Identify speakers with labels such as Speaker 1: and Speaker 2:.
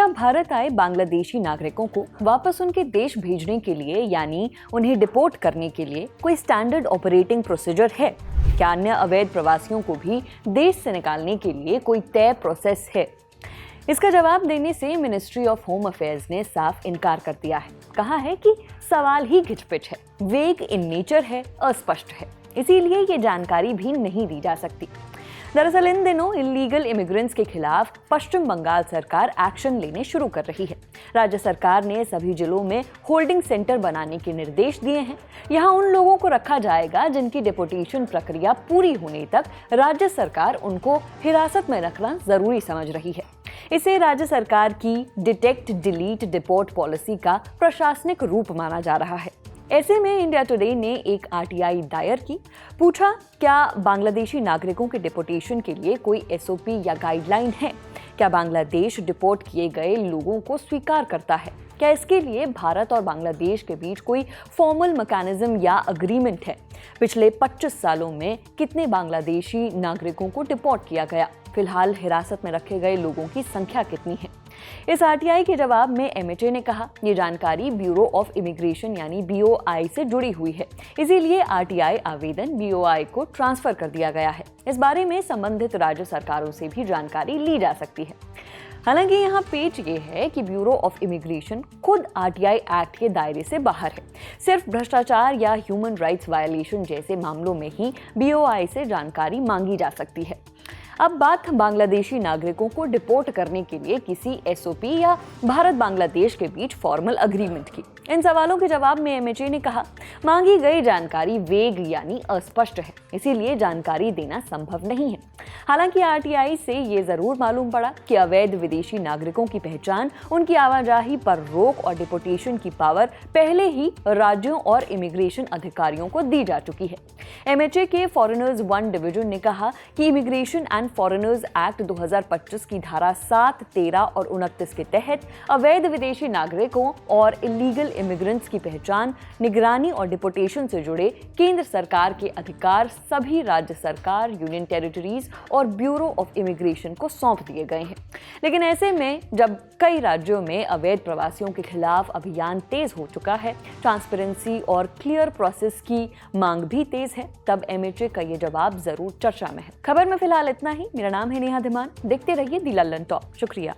Speaker 1: क्या भारत आए बांग्लादेशी नागरिकों को वापस उनके देश भेजने के लिए यानी उन्हें डिपोर्ट करने के लिए कोई स्टैंडर्ड ऑपरेटिंग प्रोसीजर है? क्या अन्य अवैध प्रवासियों को भी देश से निकालने के लिए कोई तय प्रोसेस है? इसका जवाब देने से मिनिस्ट्री ऑफ होम अफेयर्स ने साफ इनकार कर दिया है। कहा है कि सवाल ही घिचपिच है, वेग इन नेचर है, अस्पष्ट है, इसीलिए ये जानकारी भी नहीं दी जा सकती। दरअसल इन दिनों इलीगल इमिग्रेंट्स के खिलाफ पश्चिम बंगाल सरकार एक्शन लेने शुरू कर रही है। राज्य सरकार ने सभी जिलों में होल्डिंग सेंटर बनाने के निर्देश दिए हैं। यहां उन लोगों को रखा जाएगा जिनकी डिपोर्टेशन प्रक्रिया पूरी होने तक राज्य सरकार उनको हिरासत में रखना जरूरी समझ रही है। इसे राज्य सरकार की डिटेक्ट डिलीट डिपोर्ट पॉलिसी का प्रशासनिक रूप माना जा रहा है। ऐसे में इंडिया टुडे ने एक आरटीआई दायर की, पूछा क्या बांग्लादेशी नागरिकों के डिपोर्टेशन के लिए कोई एसओपी या गाइडलाइन है? क्या बांग्लादेश डिपोर्ट किए गए लोगों को स्वीकार करता है? क्या इसके लिए भारत और बांग्लादेश के बीच कोई फॉर्मल मैकेनिज्म या अग्रीमेंट है? पिछले 25 सालों में कितने बांग्लादेशी नागरिकों को डिपोर्ट किया गया? फिलहाल हिरासत में रखे गए लोगों की संख्या कितनी है? इस आरटीआई के जवाब में एमएचए ने कहा, ये जानकारी ब्यूरो ऑफ इमिग्रेशन यानी बीओआई से जुड़ी हुई है, इसीलिए आरटीआई आवेदन बीओआई को ट्रांसफर कर दिया गया है। इस बारे में संबंधित राज्य सरकारों से भी जानकारी ली जा सकती है। हालांकि यहाँ पेच ये है कि ब्यूरो ऑफ इमिग्रेशन खुद आरटीआई एक्ट के दायरे से बाहर है। सिर्फ भ्रष्टाचार या ह्यूमन राइट्स वायलेशन जैसे मामलों में ही बीओआई से जानकारी मांगी जा सकती है। अब बात बांग्लादेशी नागरिकों को डिपोर्ट करने के लिए किसी एसओपी या भारत बांग्लादेश के बीच फॉर्मल अग्रीमेंट की। इन सवालों के जवाब में एमएचए ने कहा, मांगी गई जानकारी वेग यानी अस्पष्ट है, इसीलिए जानकारी देना संभव नहीं है। हालांकि आरटीआई से ये जरूर मालूम पड़ा कि अवैध विदेशी नागरिकों की पहचान, उनकी आवाजाही पर रोक और डिपोर्टेशन की पावर पहले ही राज्यों और इमिग्रेशन अधिकारियों को दी जा चुकी है। एमएचए के फॉरेनर्स 1 डिवीजन ने कहा कि इमिग्रेशन एंड फॉरेनर्स एक्ट 2025 की धारा 7, 13 और 29 के तहत अवैध विदेशी नागरिकों और इलीगल इमिग्रेंट्स की पहचान, निगरानी और डिपोर्टेशन से जुड़े केंद्र सरकार के अधिकार सभी राज्य सरकार, यूनियन टेरिटरीज और ब्यूरो ऑफ इमिग्रेशन को सौंप दिए गए हैं। लेकिन ऐसे में जब कई राज्यों में अवैध प्रवासियों के खिलाफ अभियान तेज हो चुका है, ट्रांसपेरेंसी और क्लियर प्रोसेस की मांग भी तेज है, तब एमएचए का ये जवाब जरूर चर्चा में है। खबर में फिलहाल इतना ही। मेरा नाम है नेहा धीमान। देखते रहिए दी लल्लन टॉप। शुक्रिया।